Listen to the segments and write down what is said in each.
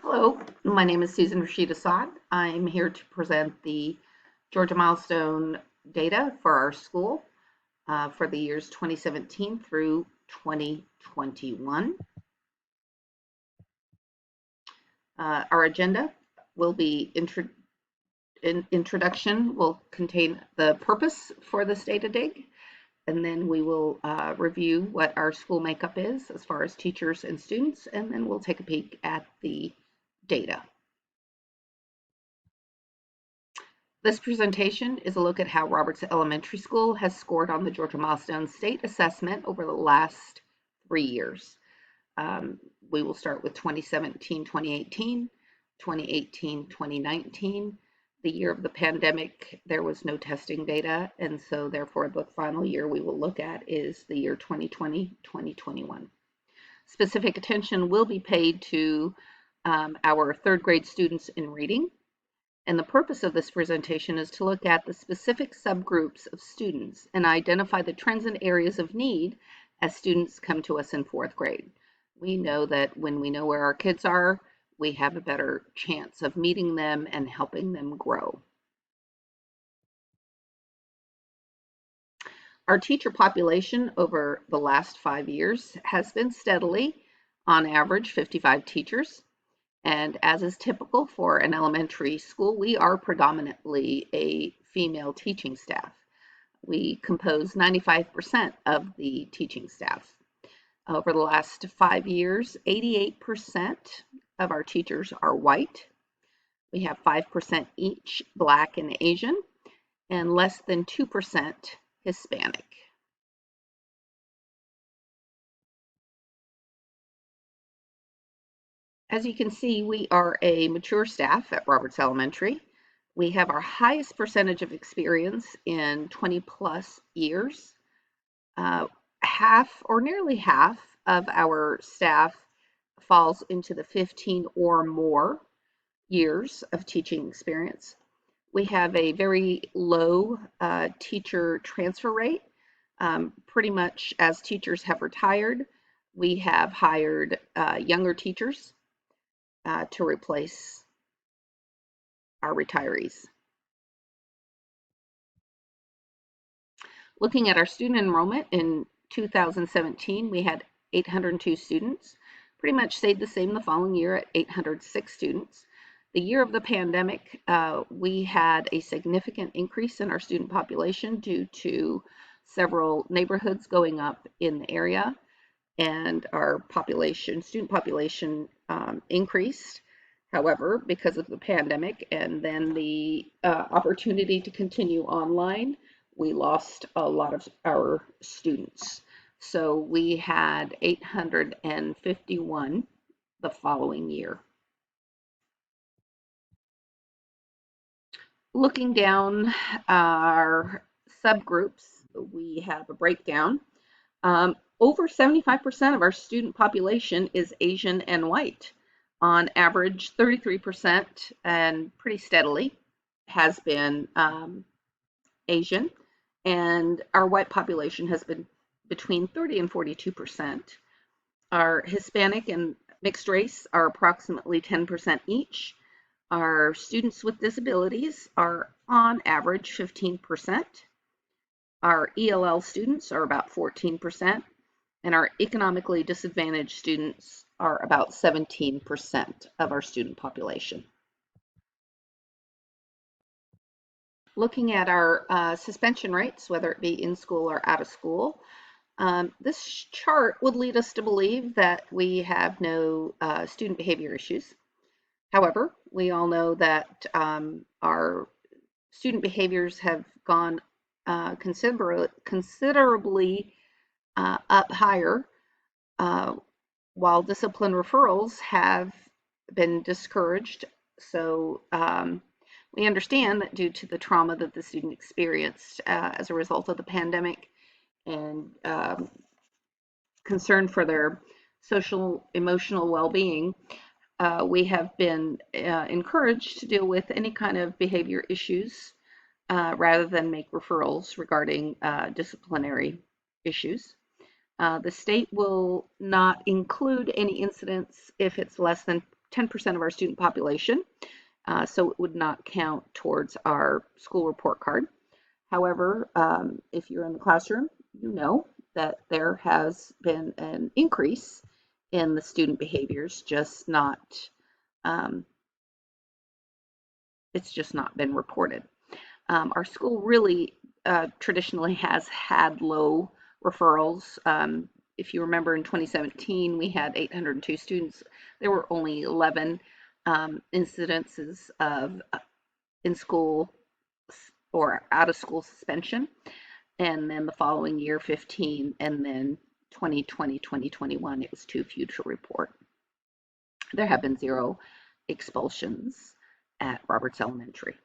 Hello, my name is Susan Rashid Assad. I'm here to present the Georgia Milestone data for our school for the years 2017 through 2021. Our agenda will be introduction will contain the purpose for this data dig, and then we will review what our school makeup is as far as teachers and students, and then we'll take a peek at the data. This presentation is a look at how Roberts Elementary School has scored on the Georgia Milestone State Assessment over the last 3 years. We will start with 2017, 2018, 2018, 2019. The year of the pandemic, there was no testing data, and so therefore the final year we will look at is the year 2020, 2021. Specific attention will be paid to our third grade students in reading. And the purpose of this presentation is to look at the specific subgroups of students and identify the trends and areas of need as students come to us in fourth grade. We know that when we know where our kids are, we have a better chance of meeting them and helping them grow. Our teacher population over the last 5 years has been steadily, on average, 55 teachers. And as is typical for an elementary school, we are predominantly a female teaching staff. We compose 95% of the teaching staff. Over the last 5 years, 88% of our teachers are white. We have 5% each Black and Asian, and less than 2% Hispanic. As you can see, we are a mature staff at Roberts Elementary. We have our highest percentage of experience in 20 plus years. Half or nearly half of our staff falls into the 15 or more years of teaching experience. We have a very low teacher transfer rate. Pretty much as teachers have retired, we have hired younger teachers to replace our retirees. Looking at our student enrollment in 2017, we had 802 students. Pretty much stayed the same the following year at 806 students. The year of the pandemic, we had a significant increase in our student population due to several neighborhoods going up in the area, and our student population increased. However, because of the pandemic and then the opportunity to continue online, we lost a lot of our students. So we had 851 the following year. Looking down our subgroups, we have a breakdown. Over 75% of our student population is Asian and white. On average, 33% and pretty steadily has been Asian, and our white population has been between 30 and 42%. Our Hispanic and mixed race are approximately 10% each. Our students with disabilities are on average 15%. Our ELL students are about 14%, and our economically disadvantaged students are about 17% of our student population. Looking at our suspension rates, whether it be in school or out of school, this chart would lead us to believe that we have no student behavior issues. However, we all know that our student behaviors have gone considerably up higher, while discipline referrals have been discouraged. So we understand that due to the trauma that the student experienced as a result of the pandemic and concern for their social, emotional well-being, we have been encouraged to deal with any kind of behavior issues rather than make referrals regarding disciplinary issues. The state will not include any incidents if it's less than 10% of our student population, so it would not count towards our school report card. However, if you're in the classroom, you know that there has been an increase in the student behaviors, just not, it's just not been reported. Our school really traditionally has had low referrals. If you remember, in 2017, we had 802 students. There were only 11 incidences of in-school or out-of-school suspension. And then the following year, 15, and then 2020, 2021, it was too few to report. There have been 0 expulsions at Roberts Elementary.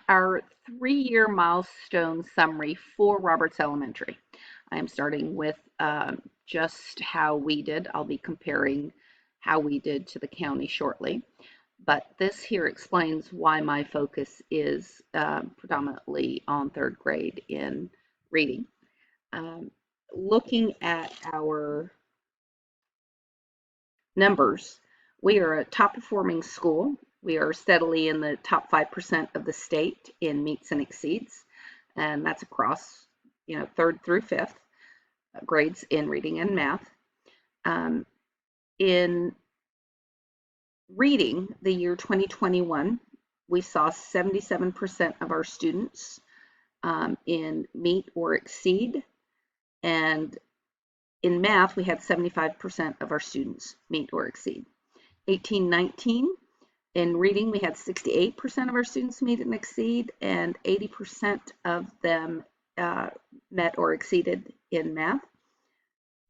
Our 3-year milestone summary for Roberts Elementary. I am starting with just how we did. I'll be comparing how we did to the county shortly, but this here explains why my focus is predominantly on 3rd grade in reading. Looking at our numbers, we are a top performing school. We are steadily in the top 5% of the state in meets and exceeds, and that's across, 3rd through 5th grades in reading and math. In reading, the year 2021, we saw 77% of our students in meet or exceed, and in math, we had 75% of our students meet or exceed. 18-19, in reading, we had 68% of our students meet and exceed, and 80% of them met or exceeded in math.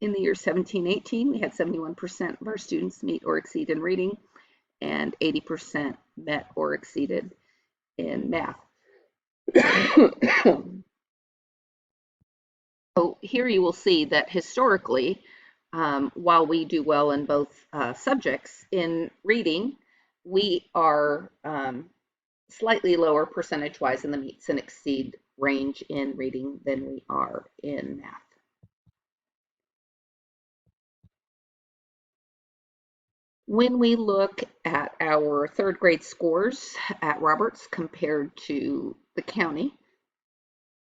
In the year 17-18, we had 71% of our students meet or exceed in reading, and 80% met or exceeded in math. So here you will see that historically, while we do well in both subjects, in reading, we are slightly lower percentage-wise in the meets and exceed range in reading than we are in math. When we look at our 3rd grade scores at Roberts compared to the county,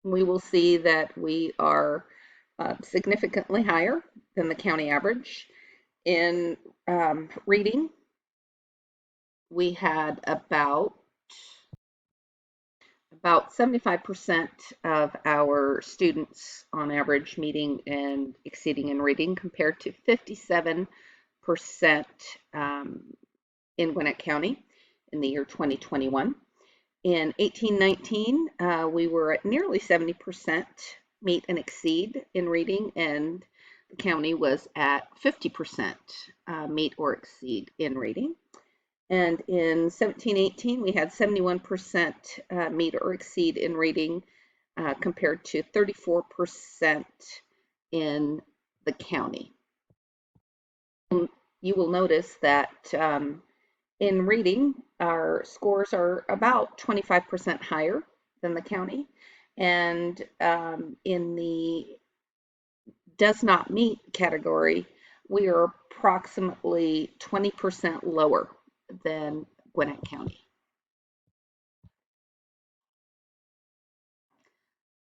we will see that we are significantly higher than the county average. In reading, we had about 75% of our students on average meeting and exceeding in reading, compared to 57% in Gwinnett County in the year 2021. In 18-19, we were at nearly 70% meet and exceed in reading, and the county was at 50% meet or exceed in reading. And in 17-18, we had 71% meet or exceed in reading, compared to 34% in the county. You will notice that in reading, our scores are about 25% higher than the county, and in the does not meet category, we are approximately 20% lower than Gwinnett County.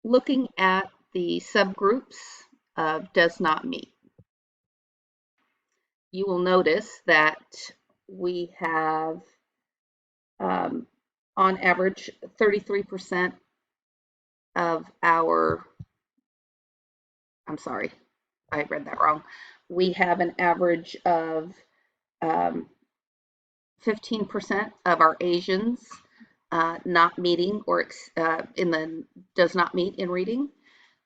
Looking at the subgroups of does not meet, you will notice that we have on average 33% of our, I'm sorry, I read that wrong. We have an average of 15% of our Asians not meeting or in the does not meet in reading.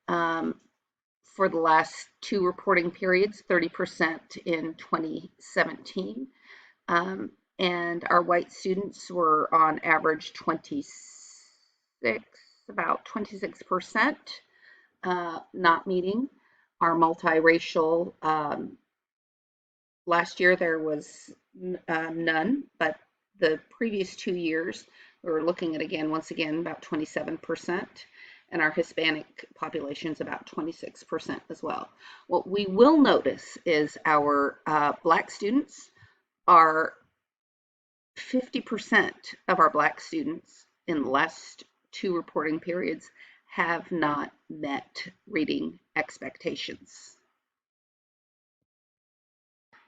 For the last 2 reporting periods, 30% in 2017. And our white students were on average about 26% not meeting. Our multiracial, last year there was none, but the previous 2 years, we were looking at, once again, about 27%. and our Hispanic population is about 26% as well. What we will notice is our Black students are 50% of our Black students in the last 2 reporting periods have not met reading expectations.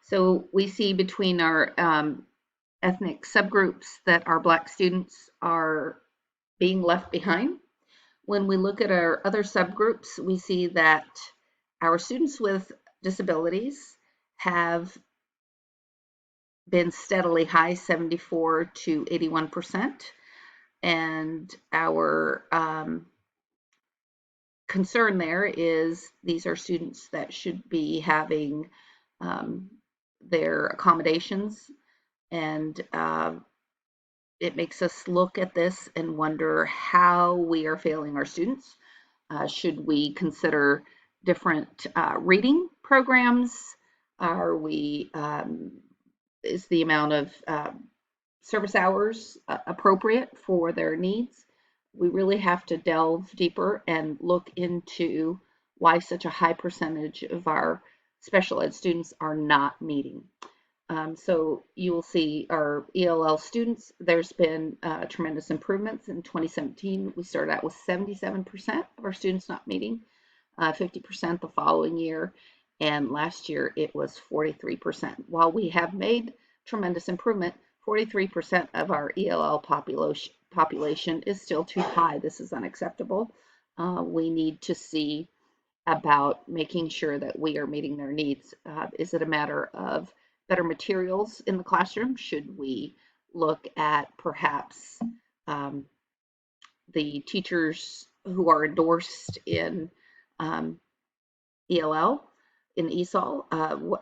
So we see between our ethnic subgroups that our Black students are being left behind. When we look at our other subgroups, we see that our students with disabilities have been steadily high, 74 to 81%, and our concern there is these are students that should be having their accommodations, and it makes us look at this and wonder how we are failing our students. Should we consider different reading programs? Are we, is the amount of service hours appropriate for their needs? We really have to delve deeper and look into why such a high percentage of our special ed students are not meeting. So you will see our ELL students, there's been tremendous improvements. In 2017, we started out with 77% of our students not meeting, 50% the following year, and last year it was 43%. While we have made tremendous improvement, 43% of our ELL population is still too high. This is unacceptable. We need to see about making sure that we are meeting their needs. Is it a matter of better materials in the classroom? Should we look at perhaps the teachers who are endorsed in ELL, in ESOL?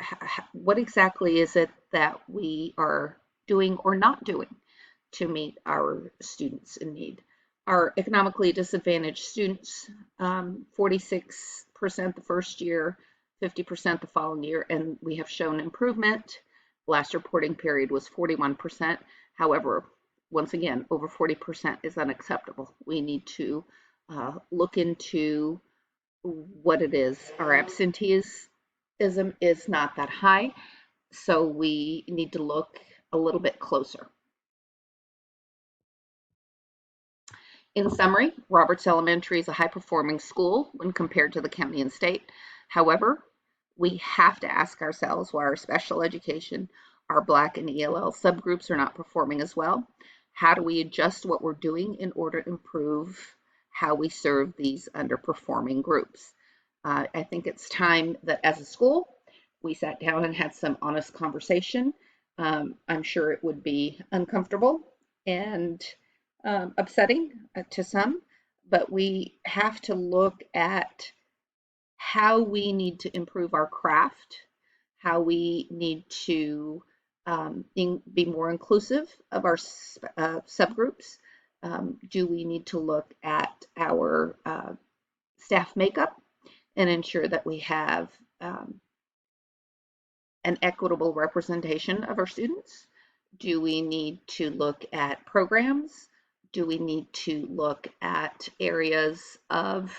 What exactly is it that we are doing or not doing to meet our students in need? Our economically disadvantaged students, 46% the first year, 50% the following year, and we have shown improvement. Last reporting period was 41%. However, once again, over 40% is unacceptable. We need to look into what it is. Our absenteeism is not that high, so we need to look a little bit closer. In summary, Roberts Elementary is a high-performing school when compared to the county and state. However, we have to ask ourselves why our special education, our Black and ELL subgroups are not performing as well. How do we adjust what we're doing in order to improve how we serve these underperforming groups? I think it's time that as a school, we sat down and had some honest conversation. I'm sure it would be uncomfortable and upsetting to some, but we have to look at how we need to improve our craft, how we need to be more inclusive of our subgroups. Do we need to look at our staff makeup and ensure that we have an equitable representation of our students? Do we need to look at programs? Do we need to look at areas of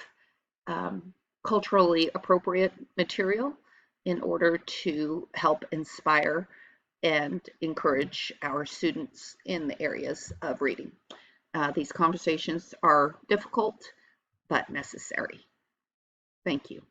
culturally appropriate material in order to help inspire and encourage our students in the areas of reading? These conversations are difficult but necessary. Thank you.